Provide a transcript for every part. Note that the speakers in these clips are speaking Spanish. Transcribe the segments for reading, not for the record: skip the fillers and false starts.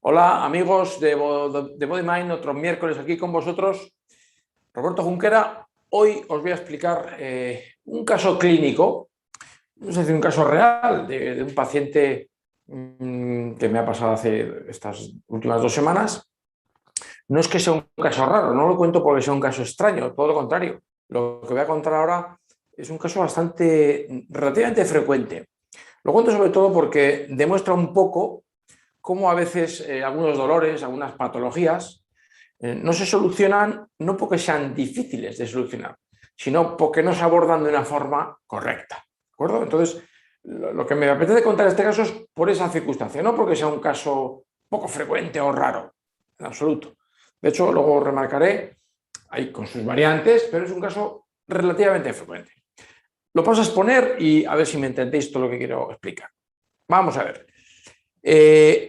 Hola amigos de Body Mind, otro miércoles aquí con vosotros. Roberto Junquera, hoy os voy a explicar un caso clínico, es decir, un caso real de un paciente que me ha pasado hace estas últimas 2 semanas. No es que sea un caso raro, no lo cuento porque sea un caso extraño, todo lo contrario. Lo que voy a contar ahora es un caso relativamente frecuente. Lo cuento sobre todo porque demuestra un poco cómo a veces algunos dolores, algunas patologías no se solucionan no porque sean difíciles de solucionar, sino porque no se abordan de una forma correcta. ¿De acuerdo? Entonces, lo que me apetece contar en este caso es por esa circunstancia, no porque sea un caso poco frecuente o raro, en absoluto. De hecho, luego remarcaré, ahí con sus variantes, pero es un caso relativamente frecuente. Lo paso a exponer y a ver si me entendéis todo lo que quiero explicar. Vamos a ver.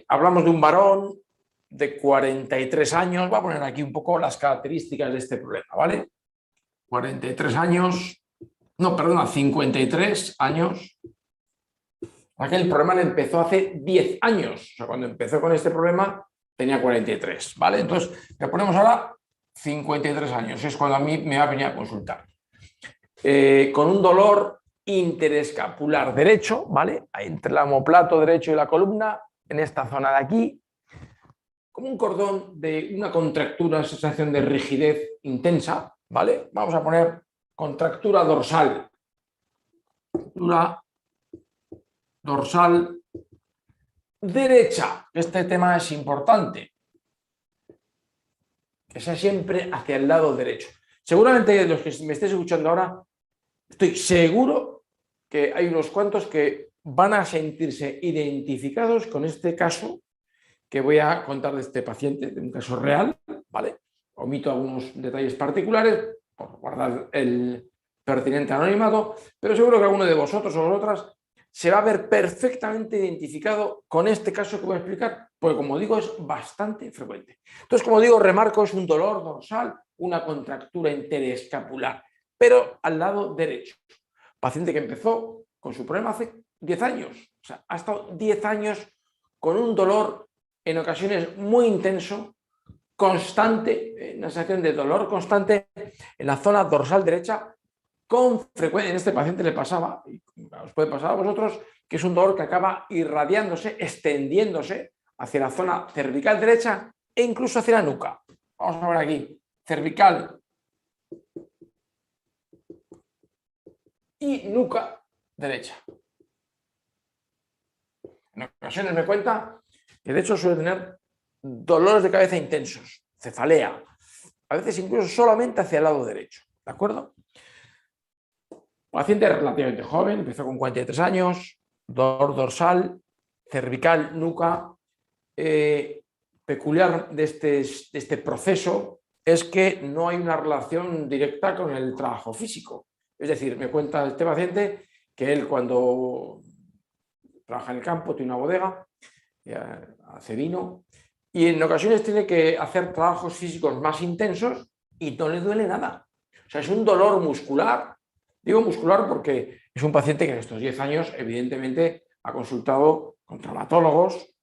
Hablamos de un varón de 43 años. Voy a poner aquí un poco las características de este problema, ¿vale? 43 años, no, perdona, 53 años. Aquel problema le empezó hace 10 años. O sea, cuando empezó con este problema tenía 43, ¿vale? Entonces, le ponemos ahora 53 años. Es cuando a mí me va a venir a consultar. Con un dolor interescapular derecho, ¿vale? Entre el omoplato derecho y la columna, en esta zona de aquí, como un cordón de una contractura, sensación de rigidez intensa, ¿vale? Vamos a poner contractura dorsal. Contractura dorsal derecha. Este tema es importante. Que sea siempre hacia el lado derecho. Seguramente los que me estéis escuchando ahora, estoy seguro que hay unos cuantos que van a sentirse identificados con este caso que voy a contar de este paciente, de un caso real, ¿vale? Omito algunos detalles particulares por guardar el pertinente anonimato, pero seguro que alguno de vosotros o vosotras se va a ver perfectamente identificado con este caso que voy a explicar, porque como digo, es bastante frecuente. Entonces, como digo, remarco, es un dolor dorsal, una contractura interescapular, pero al lado derecho. Paciente que empezó con su problema hace 10 años, o sea, ha estado 10 años con un dolor en ocasiones muy intenso, constante, una sensación de dolor constante en la zona dorsal derecha, con frecuencia. En este paciente le pasaba, y os puede pasar a vosotros, que es un dolor que acaba irradiándose, extendiéndose hacia la zona cervical derecha e incluso hacia la nuca. Vamos a ver aquí, cervical y nuca derecha. En ocasiones me cuenta que de hecho suele tener dolores de cabeza intensos, cefalea, a veces incluso solamente hacia el lado derecho, ¿de acuerdo? Paciente relativamente joven, empezó con 43 años, dolor dorsal, cervical, nuca. Peculiar de este proceso es que no hay una relación directa con el trabajo físico. Es decir, me cuenta este paciente que él cuando trabaja en el campo, tiene una bodega, hace vino, y en ocasiones tiene que hacer trabajos físicos más intensos y no le duele nada. O sea, es un dolor muscular. Digo muscular porque es un paciente que en estos 10 años, evidentemente, ha consultado con traumatólogos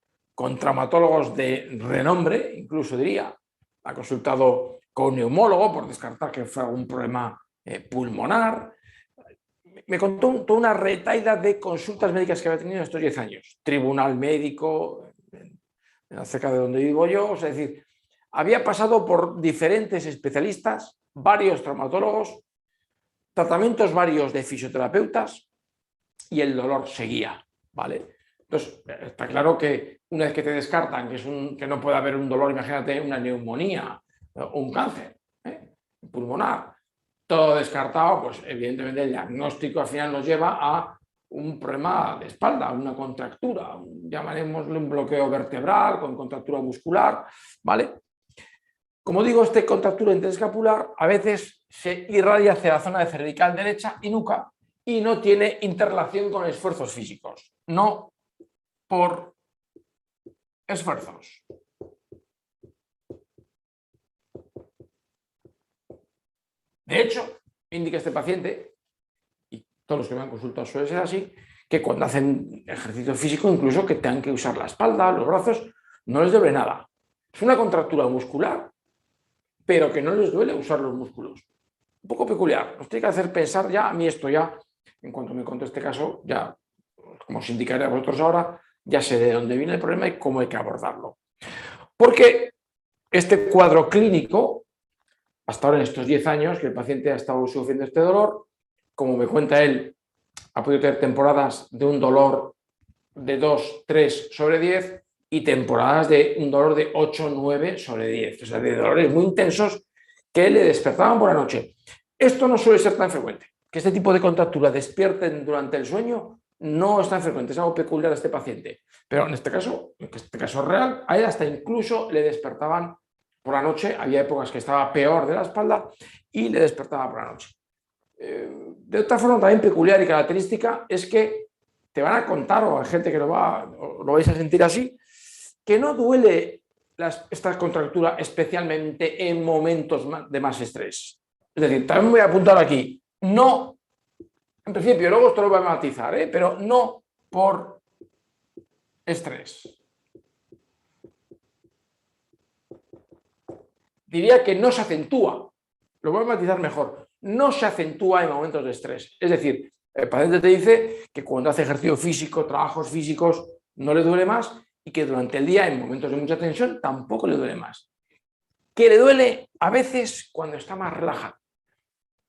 de renombre, incluso diría. Ha consultado con un neumólogo por descartar que fuera algún problema pulmonar. Me contó toda una retahíla de consultas médicas que había tenido en estos 10 años. Tribunal médico, cerca de donde vivo yo, es decir, había pasado por diferentes especialistas, varios traumatólogos, tratamientos varios de fisioterapeutas y el dolor seguía, ¿vale? Entonces, está claro que una vez que te descartan que no puede haber un dolor, imagínate una neumonía o un cáncer pulmonar, todo descartado, pues evidentemente el diagnóstico al final nos lleva a un problema de espalda, una contractura, llamaremosle un bloqueo vertebral con contractura muscular, ¿vale? Como digo, esta contractura interescapular a veces se irradia hacia la zona de cervical derecha y nuca y no tiene interrelación con esfuerzos físicos, no por esfuerzos. De hecho, indica este paciente, y todos los que me han consultado suele ser así, que cuando hacen ejercicio físico, incluso que tengan que usar la espalda, los brazos, no les duele nada. Es una contractura muscular, pero que no les duele usar los músculos. Un poco peculiar. Nos tiene que hacer pensar ya, a mí esto ya, en cuanto me conté este caso, ya, como os indicaré a vosotros ahora, ya sé de dónde viene el problema y cómo hay que abordarlo. Porque este cuadro clínico, hasta ahora en estos 10 años que el paciente ha estado sufriendo este dolor, como me cuenta él, ha podido tener temporadas de un dolor de 2, 3 sobre 10 y temporadas de un dolor de 8, 9 sobre 10. O sea, de dolores muy intensos que le despertaban por la noche. Esto no suele ser tan frecuente. Que este tipo de contractura despierten durante el sueño no es tan frecuente, es algo peculiar a este paciente. Pero en este caso real, a él hasta incluso le despertaban por la noche. Había épocas que estaba peor de la espalda y le despertaba por la noche. De otra forma también peculiar y característica es que te van a contar, o hay gente que lo vais a sentir así, que no duele esta contractura especialmente en momentos de más estrés. Es decir, también me voy a apuntar aquí, no, en principio, luego esto lo voy a matizar, pero no por estrés. Diría que no se acentúa, lo voy a matizar mejor, no se acentúa en momentos de estrés. Es decir, el paciente te dice que cuando hace ejercicio físico, trabajos físicos, no le duele más y que durante el día, en momentos de mucha tensión, tampoco le duele más. Que le duele a veces cuando está más relajado.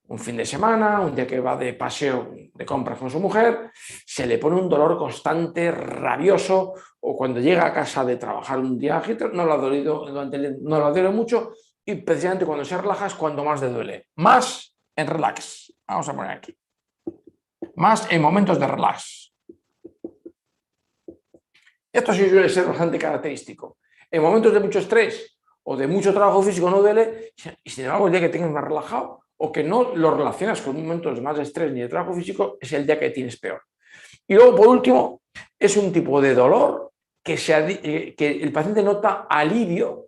Un fin de semana, un día que va de paseo de compras con su mujer, se le pone un dolor constante, rabioso, o cuando llega a casa de trabajar un día no lo ha dolido, no lo duele mucho, y precisamente cuando se relaja es cuando más le duele. Más en relax. Vamos a poner aquí. Más en momentos de relax. Esto sí suele ser bastante característico. En momentos de mucho estrés o de mucho trabajo físico no duele, y sin embargo el día que tengas más relajado o que no lo relacionas con momentos más de estrés ni de trabajo físico, es el día que tienes peor. Y luego, por último, es un tipo de dolor que el paciente nota alivio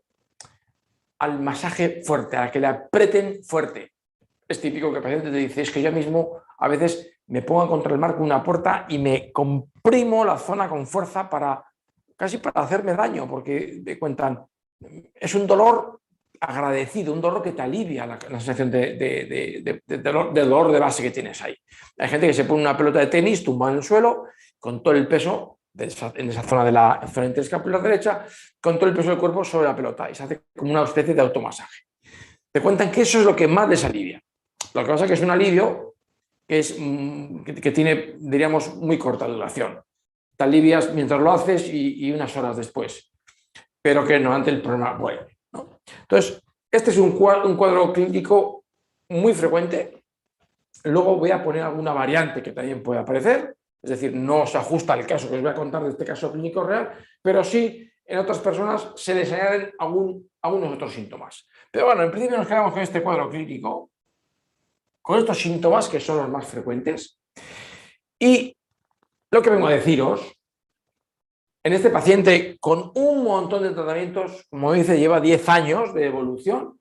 al masaje fuerte, a que le aprieten fuerte. Es típico que el paciente te dice, es que yo mismo a veces me pongo contra el marco de una puerta y me comprimo la zona con fuerza casi para hacerme daño, porque me cuentan, es un dolor agradecido, un dolor que te alivia la sensación de dolor de base que tienes ahí. Hay gente que se pone una pelota de tenis tumbada en el suelo con todo el peso en esa zona de la zona interescapular derecha, con todo el peso del cuerpo sobre la pelota y se hace como una especie de automasaje. Te cuentan que eso es lo que más les alivia. Lo que pasa es que es un alivio que tiene, diríamos, muy corta duración. Te alivias mientras lo haces y unas horas después, pero que no ante el problema vuelve, ¿no? Entonces, este es un cuadro clínico muy frecuente. Luego voy a poner alguna variante que también puede aparecer, es decir, no se ajusta al caso que os voy a contar de este caso clínico real, pero sí en otras personas se les añaden algunos otros síntomas. Pero bueno, en principio nos quedamos con este cuadro clínico, con estos síntomas que son los más frecuentes. Y lo que vengo a deciros, en este paciente con un montón de tratamientos, como dice, lleva 10 años de evolución,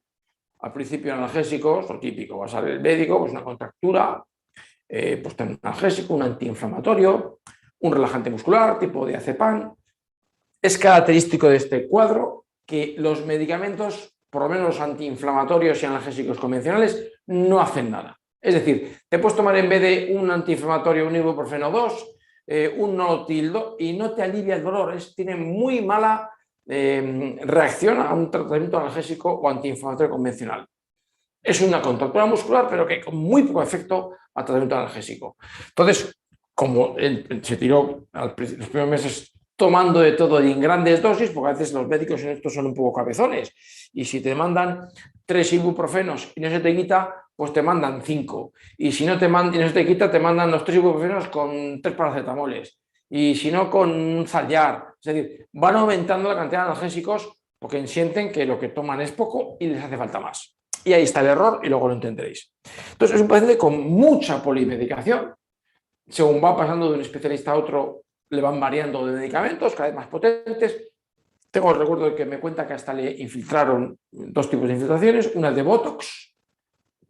al principio analgésicos, lo típico, va a salir el médico, pues una contractura, pues un analgésico, un antiinflamatorio, un relajante muscular tipo diazepam. Es característico de este cuadro que los medicamentos, por lo menos los antiinflamatorios y analgésicos convencionales, no hacen nada. Es decir, te puedes tomar en vez de un antiinflamatorio un ibuprofeno 2, un nolotil y no te alivia el dolor. Tiene muy mala reacción a un tratamiento analgésico o antiinflamatorio convencional. Es una contractura muscular, pero que con muy poco efecto al tratamiento analgésico. Entonces, como él se tiró los primeros meses tomando de todo y en grandes dosis, porque a veces los médicos en esto son un poco cabezones, y si te mandan 3 ibuprofenos y no se te quita, pues te mandan 5. Y si no te mandan y no se te quita, te mandan los 3 ibuprofenos con 3 paracetamoles. Y si no, con un Zallar. Es decir, van aumentando la cantidad de analgésicos porque sienten que lo que toman es poco y les hace falta más. Y ahí está el error y luego lo entenderéis. Entonces es un paciente con mucha polimedicación. Según va pasando de un especialista a otro, le van variando de medicamentos cada vez más potentes. Tengo el recuerdo de que me cuenta que hasta le infiltraron 2 tipos de infiltraciones, una de Botox,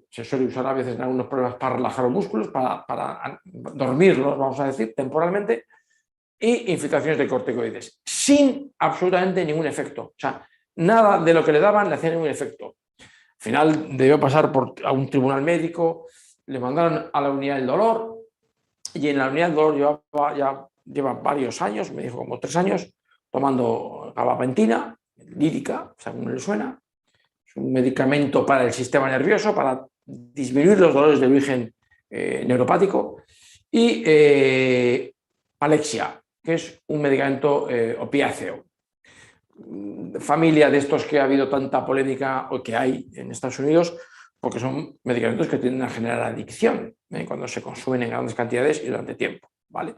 se suele usar a veces en algunos problemas para relajar los músculos, para dormirlos, vamos a decir, temporalmente, y infiltraciones de corticoides, sin absolutamente ningún efecto. O sea, nada de lo que le daban le hacía ningún efecto. Al final debió pasar a un tribunal médico, le mandaron a la unidad del dolor y en la unidad del dolor lleva varios años, me dijo como 3 años, tomando gabapentina, lírica, según le suena. Es un medicamento para el sistema nervioso, para disminuir los dolores de origen neuropático. Y Alexia, que es un medicamento opiáceo. Familia de estos que ha habido tanta polémica o que hay en Estados Unidos, porque son medicamentos que tienden a generar adicción cuando se consumen en grandes cantidades y durante tiempo, ¿vale?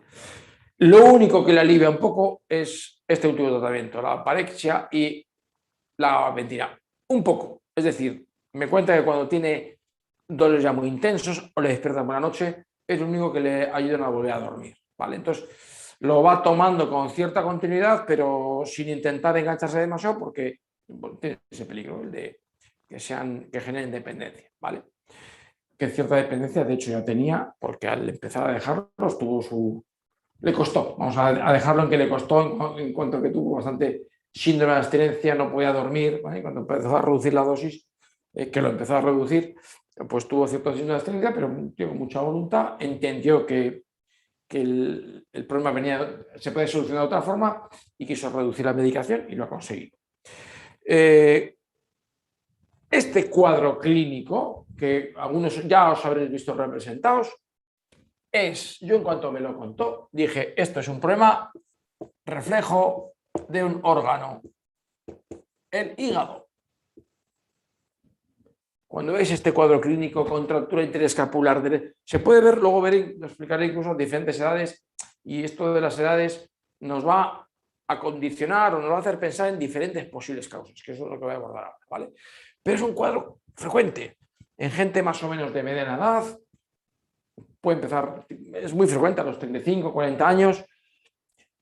Lo único que le alivia un poco es este último tratamiento, la Alexia y la gabapentina. Un poco, es decir, me cuenta que cuando tiene dolores ya muy intensos o le despiertan por la noche, es lo único que le ayuda a volver a dormir, ¿vale? Entonces, lo va tomando con cierta continuidad, pero sin intentar engancharse demasiado porque tiene ese peligro, el de que generen dependencia, ¿vale? Que cierta dependencia, de hecho, ya tenía, porque al empezar a dejarlos le costó, vamos a dejarlo en que le costó en cuanto a que tuvo bastante síndrome de abstinencia, no podía dormir, ¿vale? Cuando empezó a reducir la dosis, que lo empezó a reducir, pues tuvo cierto síndrome de abstinencia, pero con mucha voluntad, entendió que el problema se puede solucionar de otra forma y quiso reducir la medicación y lo ha conseguido. Este cuadro clínico, que algunos ya os habréis visto representados, yo en cuanto me lo contó, dije, esto es un problema reflejo de un órgano, el hígado. Cuando veis este cuadro clínico, contractura interescapular, se puede ver, luego lo explicaré incluso en diferentes edades, y esto de las edades nos va a condicionar o nos va a hacer pensar en diferentes posibles causas, que eso es lo que voy a abordar ahora, ¿vale? Pero es un cuadro frecuente en gente más o menos de mediana edad, puede empezar, es muy frecuente a los 35, 40 años,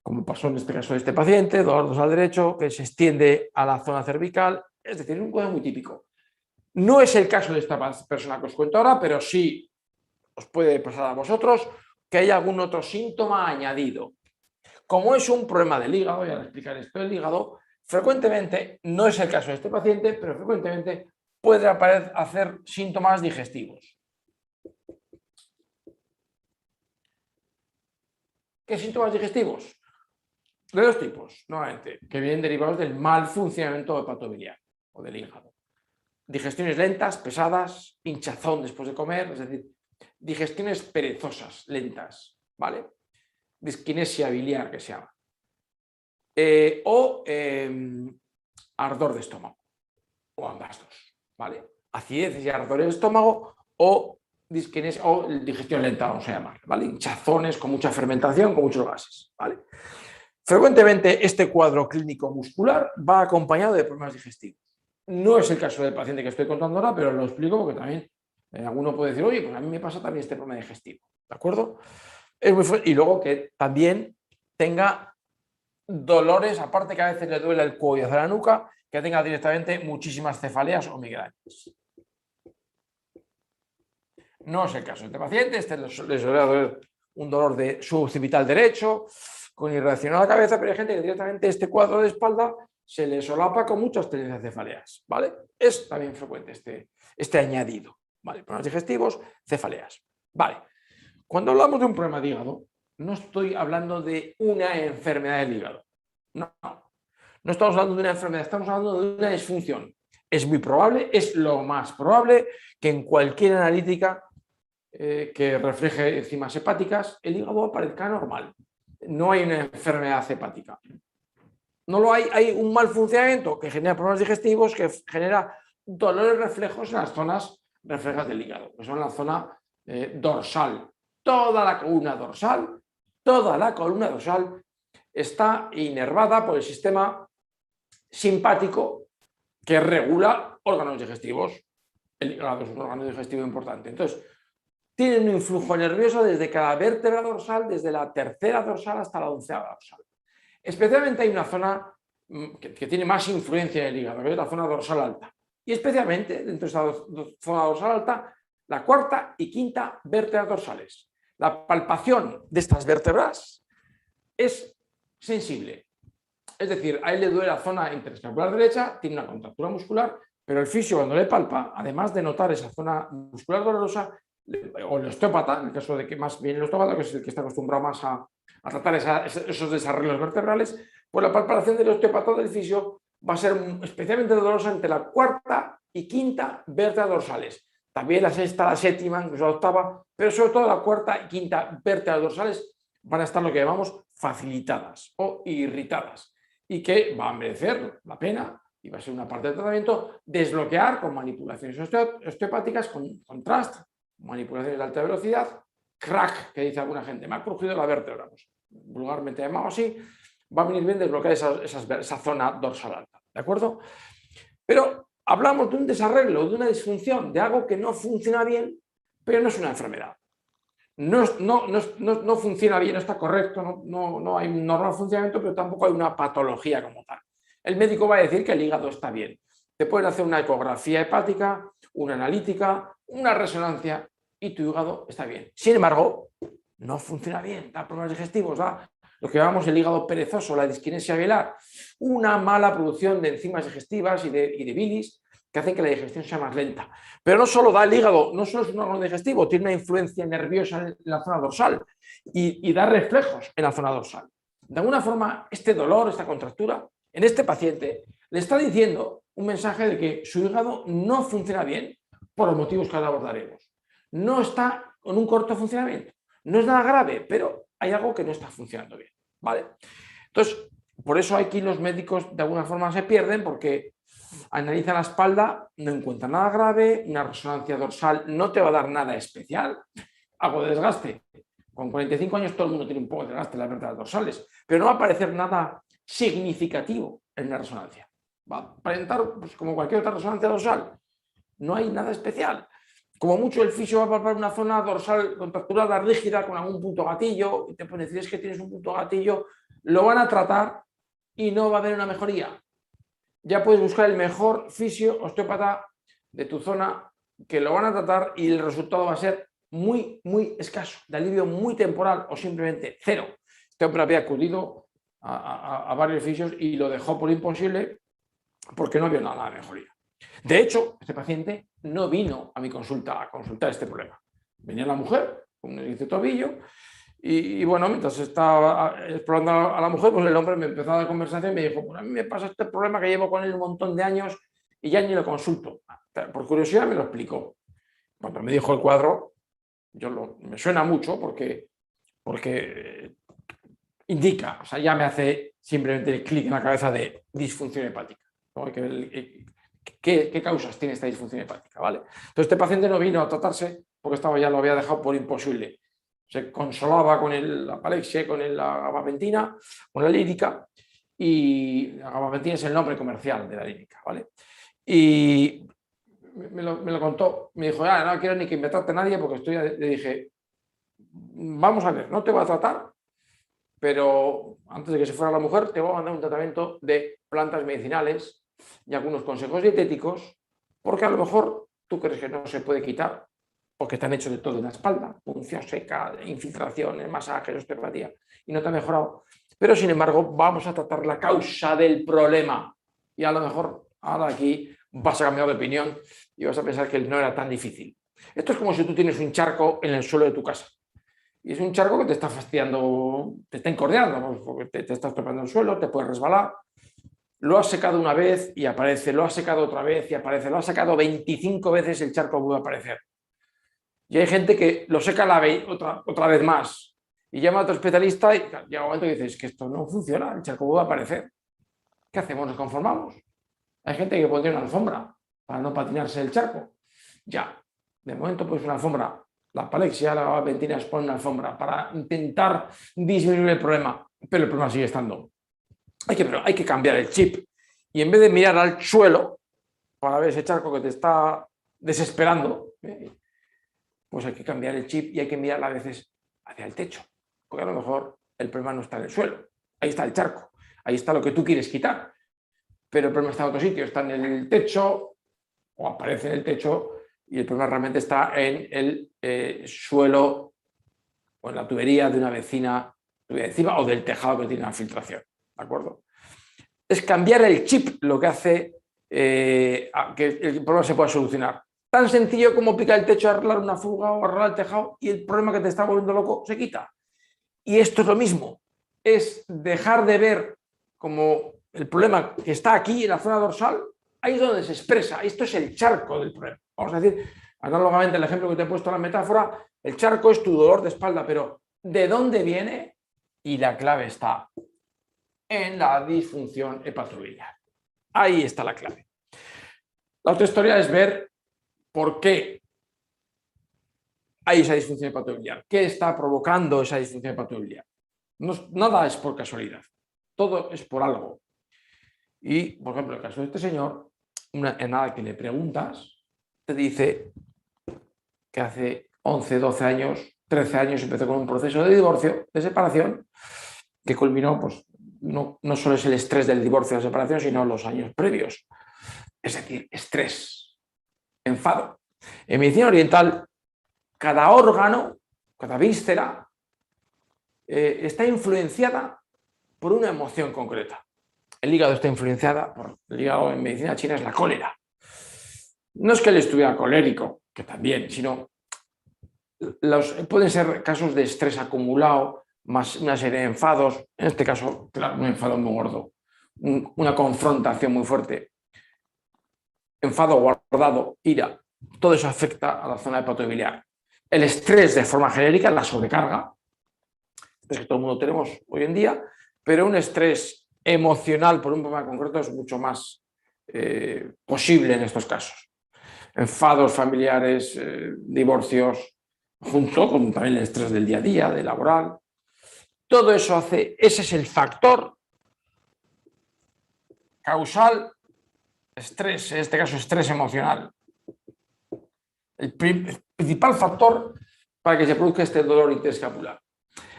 como pasó en este caso de este paciente, dolor dorsal derecho, que se extiende a la zona cervical, es decir, es un cuadro muy típico. No es el caso de esta persona que os cuento ahora, pero sí os puede pasar a vosotros que hay algún otro síntoma añadido. Como es un problema del hígado, ya os explicaré esto del hígado, frecuentemente, no es el caso de este paciente, pero frecuentemente puede hacer síntomas digestivos. ¿Qué síntomas digestivos? De dos tipos, nuevamente, que vienen derivados del mal funcionamiento hepatobiliar o del hígado. Digestiones lentas, pesadas, hinchazón después de comer, es decir, digestiones perezosas, lentas, ¿vale? Disquinesia biliar, que se llama. Ardor de estómago, o ambas dos, ¿vale? Acidez y ardor de estómago o disquinesia o digestión lenta, vamos a llamar, ¿vale? Hinchazones con mucha fermentación, con muchos gases, ¿vale? Frecuentemente este cuadro clínico muscular va acompañado de problemas digestivos. No es el caso del paciente que estoy contando ahora, pero lo explico porque también alguno puede decir, oye, pues a mí me pasa también este problema digestivo, ¿de acuerdo? Y luego que también tenga dolores, aparte que a veces le duele el cuello y hacia la nuca, que tenga directamente muchísimas cefaleas o migrañas. No es el caso de este paciente, le suele doler un dolor de su occipital derecho, con irradiación a la cabeza, pero hay gente que directamente este cuadro de espalda se le solapa con muchas tendencias cefaleas, ¿vale? Es también frecuente este añadido, ¿vale? Problemas digestivos, cefaleas, ¿vale? Cuando hablamos de un problema de hígado, no estoy hablando de una enfermedad del hígado, no estamos hablando de una enfermedad, estamos hablando de una disfunción. Es muy probable, es lo más probable que en cualquier analítica que refleje enzimas hepáticas, el hígado aparezca normal. No hay una enfermedad hepática. No lo hay un mal funcionamiento que genera problemas digestivos, que genera dolores reflejos en las zonas reflejas del hígado, que son la zona dorsal. Toda la columna dorsal está inervada por el sistema simpático que regula órganos digestivos. El hígado es un órgano digestivo importante. Entonces, tiene un influjo nervioso desde cada vértebra dorsal, desde la tercera dorsal hasta la 11ª dorsal. Especialmente hay una zona que tiene más influencia en el hígado, que es la zona dorsal alta. Y especialmente dentro de esta zona dorsal alta, la 4ª y 5ª vértebras dorsales. La palpación de estas vértebras es sensible. Es decir, a él le duele la zona interescapular derecha, tiene una contractura muscular, pero el fisio cuando le palpa, además de notar esa zona muscular dolorosa, o el osteópata, en el caso de que más bien el osteópata, que es el que está acostumbrado más a tratar esos desarrollos vertebrales, pues la palpación del osteópata o del fisio va a ser especialmente dolorosa entre la cuarta y quinta vértebra dorsales. También la sexta, la séptima, incluso la octava, pero sobre todo la cuarta y quinta vértebras dorsales van a estar lo que llamamos facilitadas o irritadas y que va a merecer la pena y va a ser una parte del tratamiento desbloquear con manipulaciones osteopáticas, con contrast, manipulaciones de alta velocidad, crack, que dice alguna gente, me ha crujido la vértebra, pues, vulgarmente llamado así, va a venir bien desbloquear esa zona dorsal alta, ¿de acuerdo? Pero hablamos de un desarreglo, de una disfunción, de algo que no funciona bien, pero no es una enfermedad. No funciona bien, no está correcto, no hay un normal funcionamiento, pero tampoco hay una patología como tal. El médico va a decir que el hígado está bien. Te pueden hacer una ecografía hepática, una analítica, una resonancia y tu hígado está bien. Sin embargo, no funciona bien, da problemas digestivos, da lo que llamamos el hígado perezoso, la disquinesia biliar, una mala producción de enzimas digestivas y de bilis que hacen que la digestión sea más lenta. Pero no solo da el hígado, no solo es un órgano digestivo, tiene una influencia nerviosa en la zona dorsal y da reflejos en la zona dorsal. De alguna forma, este dolor, esta contractura, en este paciente le está diciendo un mensaje de que su hígado no funciona bien por los motivos que ahora abordaremos. No está con un corto funcionamiento. No es nada grave, pero hay algo que no está funcionando bien, ¿vale? Entonces, por eso aquí los médicos de alguna forma se pierden porque analizan la espalda, no encuentran nada grave, una resonancia dorsal no te va a dar nada especial, algo de desgaste. Con 45 años todo el mundo tiene un poco de desgaste en las vértebras dorsales, pero no va a aparecer nada significativo en una resonancia. Va a aparentar pues, como cualquier otra resonancia dorsal. No hay nada especial. Como mucho el fisio va a palpar una zona dorsal contracturada, rígida, con algún punto gatillo, y te pueden decir es que tienes un punto gatillo, lo van a tratar y no va a haber una mejoría. Ya puedes buscar el mejor fisio osteópata de tu zona que lo van a tratar y el resultado va a ser muy, muy escaso, de alivio muy temporal o simplemente cero. Este hombre había acudido a varios fisios y lo dejó por imposible porque no vio nada de mejoría. De hecho, este paciente no vino a mi consulta a consultar este problema. Venía la mujer con un esguince de tobillo y bueno, mientras estaba explorando a la mujer, pues el hombre me empezó a dar conversación y me dijo, pues a mí me pasa este problema que llevo con él un montón de años y ya ni lo consulto. Por curiosidad me lo explicó. Cuando me dijo el cuadro, me suena mucho porque indica, o sea, ya me hace simplemente el clic en la cabeza de disfunción hepática. ¿No? Hay que ver qué causas tiene esta disfunción hepática, ¿vale? Entonces este paciente no vino a tratarse porque ya lo había dejado por imposible. Se consolaba con la palexia, con la gabapentina, con la lírica, y la gabapentina es el nombre comercial de la lírica, ¿vale? Y me lo contó, me dijo, no quiero ni que me trate nadie porque le dije, vamos a ver, no te voy a tratar, pero antes de que se fuera la mujer te voy a mandar un tratamiento de plantas medicinales y algunos consejos dietéticos, porque a lo mejor tú crees que no se puede quitar, porque te han hecho de todo en la espalda, punción seca, infiltraciones, masajes, osteopatía, y no te ha mejorado. Pero sin embargo, vamos a tratar la causa del problema. Y a lo mejor ahora aquí vas a cambiar de opinión y vas a pensar que no era tan difícil. Esto es como si tú tienes un charco en el suelo de tu casa. Y es un charco que te está fastidiando, te está incordiando, ¿no? Porque te estás preparando el suelo, te puedes resbalar. Lo has secado una vez y aparece, lo has secado otra vez y aparece, lo has secado 25 veces, el charco vuelve a aparecer. Y hay gente que lo seca otra vez más y llama a otro especialista y llega un momento que dices que esto no funciona, el charco vuelve a aparecer. ¿Qué hacemos? ¿Nos conformamos? Hay gente que pondría una alfombra para no patinarse el charco. Ya, de momento pues una alfombra. La palexia, la gabapentina pone una alfombra para intentar disminuir el problema, pero el problema sigue estando. Hay que cambiar el chip y en vez de mirar al suelo para ver ese charco que te está desesperando, pues hay que cambiar el chip y hay que mirar a veces hacia el techo, porque a lo mejor el problema no está en el suelo, ahí está el charco, ahí está lo que tú quieres quitar, pero el problema está en otro sitio, está en el techo o aparece en el techo y el problema realmente está en el suelo o en la tubería de una vecina encima o del tejado que tiene la filtración. ¿De acuerdo? Es cambiar el chip lo que hace que el problema se pueda solucionar. Tan sencillo como picar el techo, arreglar una fuga o arreglar el tejado y el problema que te está volviendo loco se quita. Y esto es lo mismo, es dejar de ver como el problema que está aquí en la zona dorsal, ahí es donde se expresa, esto es el charco del problema. Vamos a decir, análogamente el ejemplo que te he puesto en la metáfora, el charco es tu dolor de espalda, pero ¿de dónde viene? Y la clave está en la disfunción hepatobiliar. Ahí está la clave. La otra historia es ver por qué hay esa disfunción hepatobiliar. ¿Qué está provocando esa disfunción hepatobiliar? No, nada es por casualidad, todo es por algo. Y, por ejemplo, en el caso de este señor, en nada que le preguntas, te dice que hace 11, 12 años, 13 años empezó con un proceso de divorcio, de separación, que culminó, pues, no solo es el estrés del divorcio o de la separación, sino los años previos. Es decir, estrés, enfado. En medicina oriental, cada órgano, cada víscera, está influenciada por una emoción concreta. El hígado está influenciada por el hígado en medicina china es la cólera. No es que él estuviera colérico, que también, sino pueden ser casos de estrés acumulado, más una serie de enfados, en este caso, claro, un enfado muy gordo, una confrontación muy fuerte, enfado guardado, ira, todo eso afecta a la zona hepatobiliar. El estrés de forma genérica, la sobrecarga, es que todo el mundo tenemos hoy en día, pero un estrés emocional por un problema concreto es mucho más posible en estos casos. Enfados familiares, divorcios, junto con también el estrés del día a día, de laboral. Todo eso hace, ese es el factor causal, estrés, en este caso estrés emocional. El principal factor para que se produzca este dolor interescapular.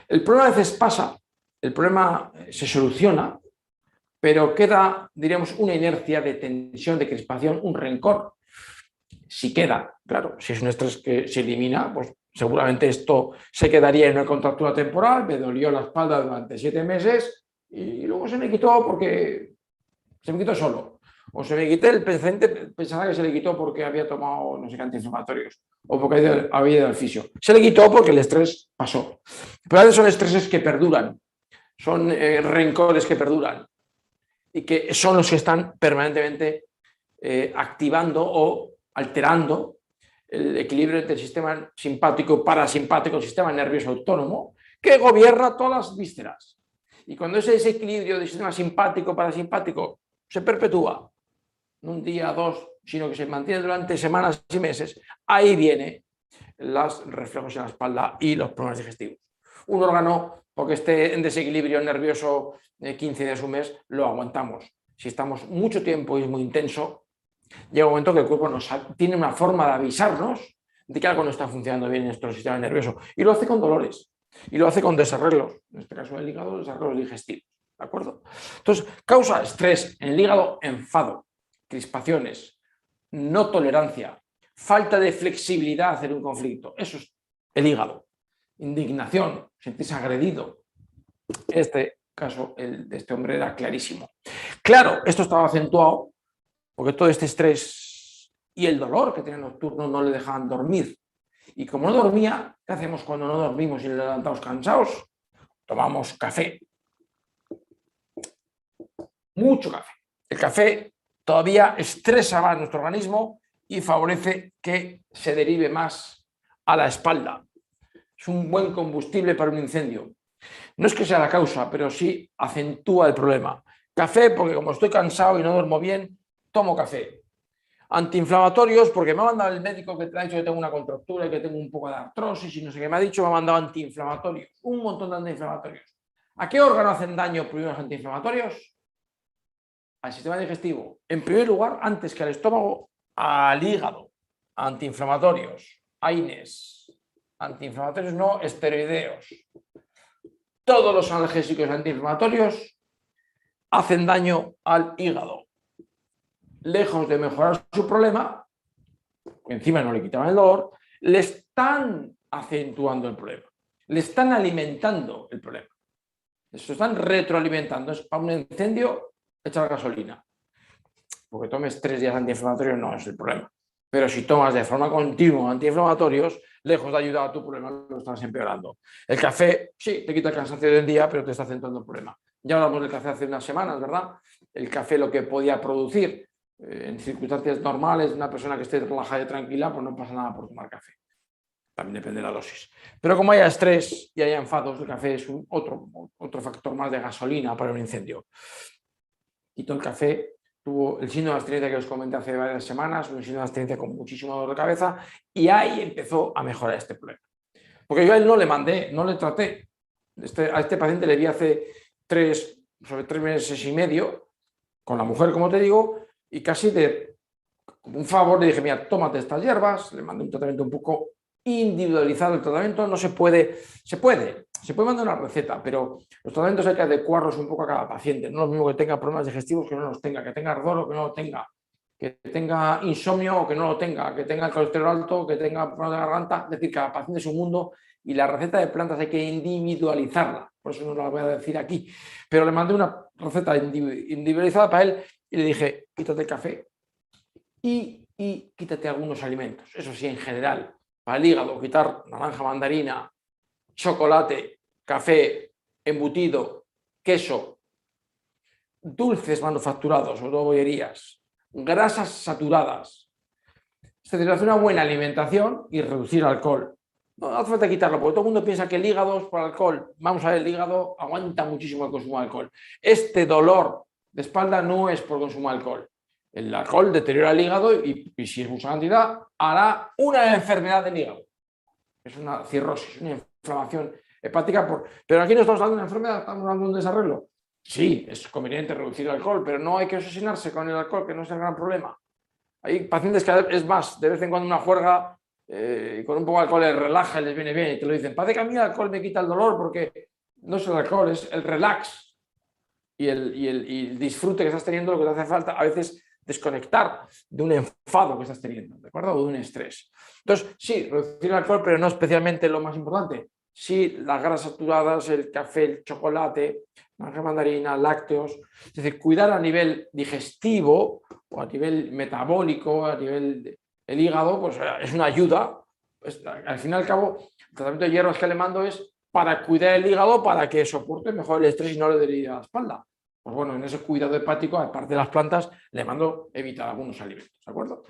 El problema a veces pasa, el problema se soluciona, pero queda, diríamos, una inercia de tensión, de crispación, un rencor. Si queda, claro, si es un estrés que se elimina, pues seguramente esto se quedaría en una contractura temporal, me dolió la espalda durante 7 meses y luego se me quitó porque se me quitó solo. O se me quité, el paciente pensaba que se le quitó porque había tomado no sé qué antiinflamatorios o porque había ido al fisio. Se le quitó porque el estrés pasó. Pero a veces son estreses que perduran, son rencores que perduran y que son los que están permanentemente activando o alterando el equilibrio entre el sistema simpático, parasimpático, el sistema nervioso autónomo, que gobierna todas las vísceras. Y cuando ese desequilibrio del sistema simpático, parasimpático se perpetúa, no un día, dos, sino que se mantiene durante semanas y meses, ahí vienen los reflejos en la espalda y los problemas digestivos. Un órgano, porque esté en desequilibrio nervioso 15 días, un mes, lo aguantamos. Si estamos mucho tiempo y es muy intenso, llega un momento que el cuerpo tiene una forma de avisarnos de que algo no está funcionando bien en nuestro sistema nervioso. Y lo hace con dolores. Y lo hace con desarreglos. En este caso del hígado, desarreglos digestivos. ¿De acuerdo? Entonces, causa estrés en el hígado, enfado, crispaciones, no tolerancia, falta de flexibilidad en un conflicto. Eso es el hígado. Indignación, sentirse agredido. En este caso, el de este hombre era clarísimo. Claro, esto estaba acentuado porque todo este estrés y el dolor que tenía nocturno no le dejaban dormir. Y como no dormía, ¿qué hacemos cuando no dormimos y le levantamos cansados? Tomamos café. Mucho café. El café todavía estresa más nuestro organismo y favorece que se derive más a la espalda. Es un buen combustible para un incendio. No es que sea la causa, pero sí acentúa el problema. Café, porque como estoy cansado y no duermo bien, tomo café. Antiinflamatorios, porque me ha mandado el médico que te ha dicho que tengo una contractura y que tengo un poco de artrosis y no sé qué me ha dicho, me ha mandado antiinflamatorios, un montón de antiinflamatorios. ¿A qué órgano hacen daño primero los antiinflamatorios? Al sistema digestivo. En primer lugar, antes que al estómago, al hígado. Antiinflamatorios, AINES, antiinflamatorios no esteroideos. Todos los analgésicos antiinflamatorios hacen daño al hígado. Lejos de mejorar su problema, encima no le quitaban el dolor, le están acentuando el problema, le están alimentando el problema. Se están retroalimentando. Es para un incendio, echar gasolina. Porque tomes 3 días antiinflamatorios no es el problema. Pero si tomas de forma continua antiinflamatorios, lejos de ayudar a tu problema, lo estás empeorando. El café, sí, te quita el cansancio del día, pero te está centrando el problema. Ya hablamos del café hace unas semanas, ¿verdad? El café lo que podía producir en circunstancias normales, una persona que esté relajada y tranquila, pues no pasa nada por tomar café. También depende de la dosis. Pero como haya estrés y haya enfados, el café es otro factor más de gasolina para un incendio. Quito el café, tuvo el síndrome de abstinencia que os comenté hace varias semanas, un síndrome de abstinencia con muchísimo dolor de cabeza, y ahí empezó a mejorar este problema. Porque yo a él no le mandé, no le traté. A este paciente le vi hace sobre 3 meses y medio, con la mujer, como te digo, y casi de un favor le dije, mira, tómate estas hierbas, le mandé un tratamiento un poco individualizado. El tratamiento no se puede mandar una receta, pero los tratamientos hay que adecuarlos un poco a cada paciente. No es lo mismo que tenga problemas digestivos que no los tenga, que tenga ardor o que no lo tenga, que tenga insomnio o que no lo tenga, que tenga el colesterol alto, que tenga problemas de garganta. Es decir, cada paciente es un mundo y la receta de plantas hay que individualizarla. Por eso no la voy a decir aquí. Pero le mandé una receta individualizada para él y le dije, quítate el café y quítate algunos alimentos. Eso sí, en general, para el hígado, quitar naranja, mandarina, chocolate, café, embutido, queso, dulces manufacturados o bollerías, grasas saturadas. Es decir, hacer una buena alimentación y reducir alcohol. No hace falta quitarlo, porque todo el mundo piensa que el hígado es por alcohol. Vamos a ver, el hígado aguanta muchísimo el consumo de alcohol. Este dolor de espalda no es por consumo de alcohol. El alcohol deteriora el hígado y si es mucha cantidad, hará una enfermedad del hígado. Es una cirrosis, una inflamación hepática. Pero aquí no estamos hablando de una enfermedad, estamos hablando de un desarrollo. Sí, es conveniente reducir el alcohol, pero no hay que obsesionarse con el alcohol, que no es el gran problema. Hay pacientes que, es más, de vez en cuando una juerga con un poco de alcohol les relaja y les viene bien y te lo dicen. Parece que a mí el alcohol me quita el dolor porque no es el alcohol, es el relax y el disfrute que estás teniendo lo que te hace falta a veces desconectar de un enfado que estás teniendo, ¿de acuerdo? O de un estrés. Entonces, sí, reducir el alcohol, pero no especialmente lo más importante. Sí, las grasas saturadas, el café, el chocolate, naranja mandarina, lácteos. Es decir, cuidar a nivel digestivo o a nivel metabólico, a nivel del hígado, pues es una ayuda. Pues, al fin y al cabo, el tratamiento de hierbas que le mando es para cuidar el hígado, para que soporte mejor el estrés y no le dé la espalda. Pues bueno, en ese cuidado hepático, aparte de las plantas, le mando evitar algunos alimentos, ¿de acuerdo?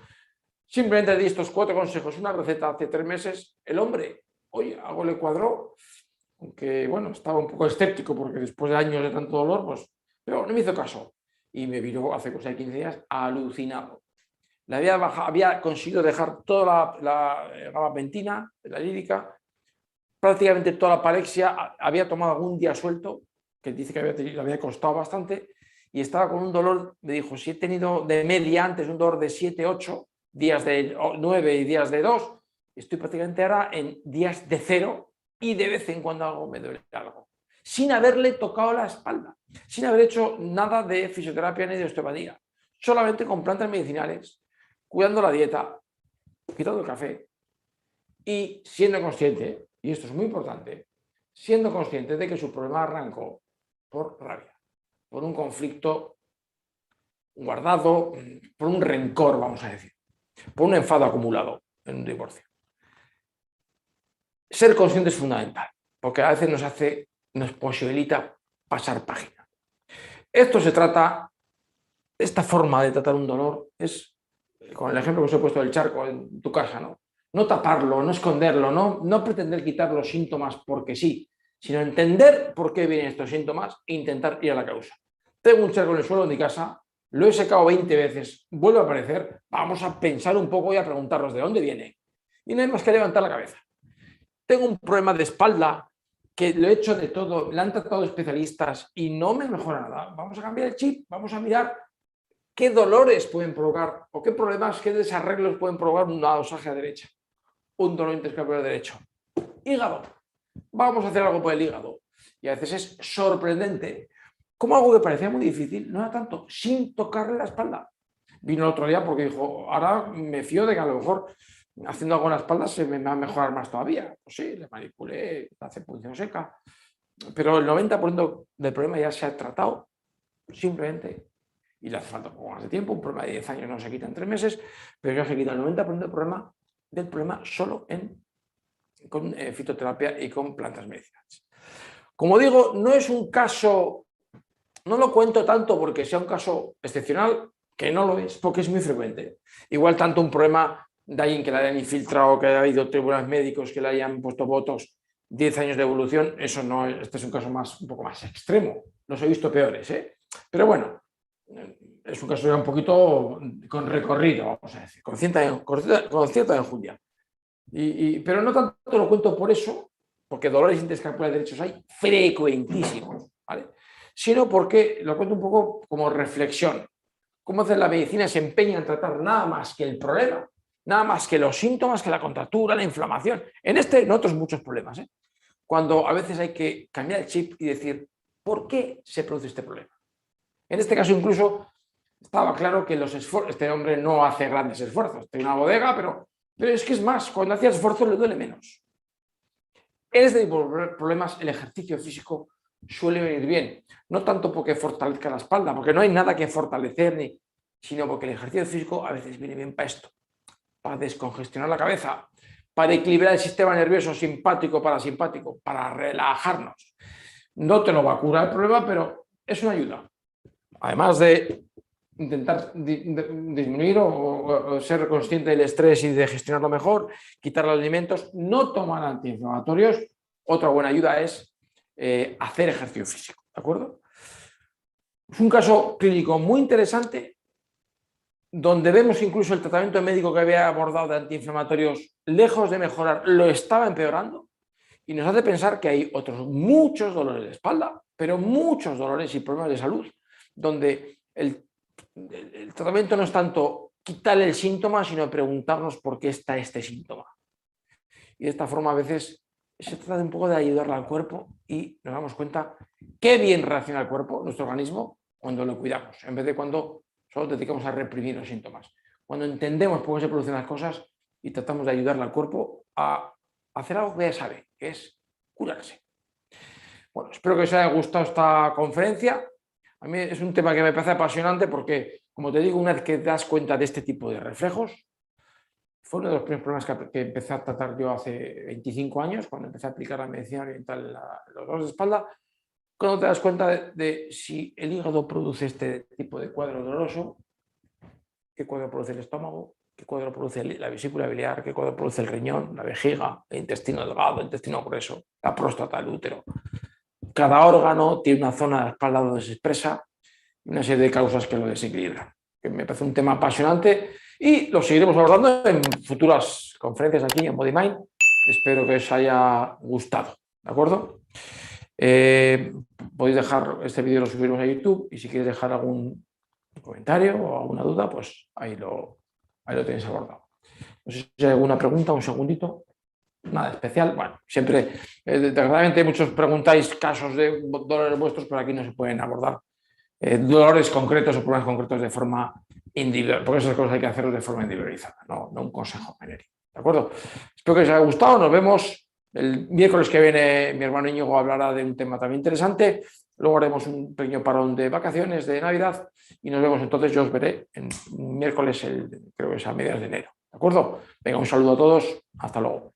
Simplemente di estos 4 consejos, una receta hace 3 meses, el hombre, oye, algo le cuadró, aunque bueno, estaba un poco escéptico porque después de años de tanto dolor, pues, pero no me hizo caso. Y me vino hace cosa de 15 días alucinado. Había conseguido dejar toda la gabapentina, la lírica, prácticamente toda la palexia, había tomado algún día suelto, que dice que le había costado bastante, y estaba con un dolor, me dijo, si he tenido de media antes un dolor de 7, 8, días de 9 y días de 2, estoy prácticamente ahora en días de 0 y de vez en cuando algo me duele algo, sin haberle tocado la espalda, sin haber hecho nada de fisioterapia ni de osteopatía, solamente con plantas medicinales, cuidando la dieta, quitando el café y siendo consciente, y esto es muy importante, siendo consciente de que su problema arrancó por rabia, por un conflicto guardado, por un rencor, vamos a decir, por un enfado acumulado en un divorcio. Ser consciente es fundamental, porque a veces nos posibilita pasar página. Esto se trata, esta forma de tratar un dolor es, con el ejemplo que os he puesto del charco en tu casa, ¿no? No taparlo, no esconderlo, no pretender quitar los síntomas porque sí, sino entender por qué vienen estos síntomas e intentar ir a la causa. Tengo un charco en el suelo de mi casa, lo he secado 20 veces, vuelve a aparecer, vamos a pensar un poco y a preguntarnos de dónde viene. Y no hay más que levantar la cabeza. Tengo un problema de espalda que lo he hecho de todo, le han tratado especialistas y no me mejora nada. Vamos a cambiar el chip, vamos a mirar qué dolores pueden provocar o qué problemas, qué desarreglos pueden provocar una dosaje derecha, un dolor interscapulaar derecho. Hígado. Vamos a hacer algo por el hígado. Y a veces es sorprendente cómo algo que parecía muy difícil no era tanto, sin tocarle la espalda. Vino el otro día porque dijo, ahora me fío de que a lo mejor haciendo algo en la espalda se me va a mejorar más todavía. Pues sí, le manipulé, le hace punción seca. pero el 90% del problema ya se ha tratado simplemente, y le hace falta un poco más de tiempo, un problema de 10 años no se quita en 3 meses, pero ya se quita el 90% del problema solo con fitoterapia y con plantas medicinales. Como digo, no es un caso, no lo cuento tanto porque sea un caso excepcional, que no lo es, porque es muy frecuente. Igual tanto un problema de alguien que le hayan infiltrado, que haya ido a tribunales médicos, que le hayan puesto botox, 10 años de evolución, eso no, este es un caso un poco más extremo. Los he visto peores, ¿eh? Pero bueno, es un caso ya un poquito con recorrido, vamos a decir, con cierta enjundia. Pero no tanto lo cuento por eso, porque dolores interescapulares derechos hay frecuentísimos, ¿vale? Sino porque lo cuento un poco como reflexión. Cómo hacer la medicina se empeña en tratar nada más que el problema, nada más que los síntomas, que la contractura, la inflamación. En otros muchos problemas, ¿eh? Cuando a veces hay que cambiar el chip y decir, ¿por qué se produce este problema? En este caso incluso estaba claro que este hombre no hace grandes esfuerzos, tiene una bodega, pero es que es más, cuando hacía esfuerzos le duele menos. En este tipo de problemas el ejercicio físico suele venir bien, no tanto porque fortalezca la espalda, porque no hay nada que fortalecer, sino porque el ejercicio físico a veces viene bien para esto, para descongestionar la cabeza, para equilibrar el sistema nervioso simpático, parasimpático, para relajarnos. No te lo va a curar el problema, pero es una ayuda. Además de intentar disminuir o ser consciente del estrés y de gestionarlo mejor, quitar los alimentos, no tomar antiinflamatorios. Otra buena ayuda es hacer ejercicio físico, ¿de acuerdo? Es un caso clínico muy interesante donde vemos incluso el tratamiento médico que había abordado de antiinflamatorios, lejos de mejorar, lo estaba empeorando y nos hace pensar que hay otros muchos dolores de espalda, pero muchos dolores y problemas de salud, donde el tratamiento no es tanto quitar el síntoma, sino preguntarnos por qué está este síntoma. Y de esta forma a veces se trata de un poco de ayudarle al cuerpo y nos damos cuenta qué bien reacciona el cuerpo, nuestro organismo, cuando lo cuidamos, en vez de cuando solo dedicamos a reprimir los síntomas. Cuando entendemos por qué se producen las cosas y tratamos de ayudarle al cuerpo a hacer algo que ya sabe, que es curarse. Bueno, espero que os haya gustado esta conferencia. A mí es un tema que me parece apasionante porque, como te digo, una vez que te das cuenta de este tipo de reflejos, fue uno de los primeros problemas que empecé a tratar yo hace 25 años, cuando empecé a aplicar la medicina oriental a los dolores de espalda, cuando te das cuenta de si el hígado produce este tipo de cuadro doloroso, qué cuadro produce el estómago, qué cuadro produce la vesícula biliar, qué cuadro produce el riñón, la vejiga, el intestino delgado, el intestino grueso, la próstata, el útero. Cada órgano tiene una zona de la espalda donde se expresa y una serie de causas que lo desequilibran. Que me parece un tema apasionante y lo seguiremos abordando en futuras conferencias aquí en Body Mind. Espero que os haya gustado, ¿de acuerdo? Podéis dejar este vídeo, lo subiremos a YouTube y si queréis dejar algún comentario o alguna duda, pues ahí lo tenéis abordado. No sé si hay alguna pregunta, un segundito. Nada especial. Bueno, siempre, desgraciadamente muchos preguntáis casos de dolores vuestros, pero aquí no se pueden abordar dolores concretos o problemas concretos de forma individual, porque esas cosas hay que hacerlas de forma individualizada, no un consejo genérico. ¿De acuerdo? Espero que os haya gustado. Nos vemos el miércoles que viene. Mi hermano Íñigo hablará de un tema también interesante. Luego haremos un pequeño parón de vacaciones de Navidad y nos vemos entonces. Yo os veré en miércoles, creo que es a mediados de enero. ¿De acuerdo? Venga, un saludo a todos. Hasta luego.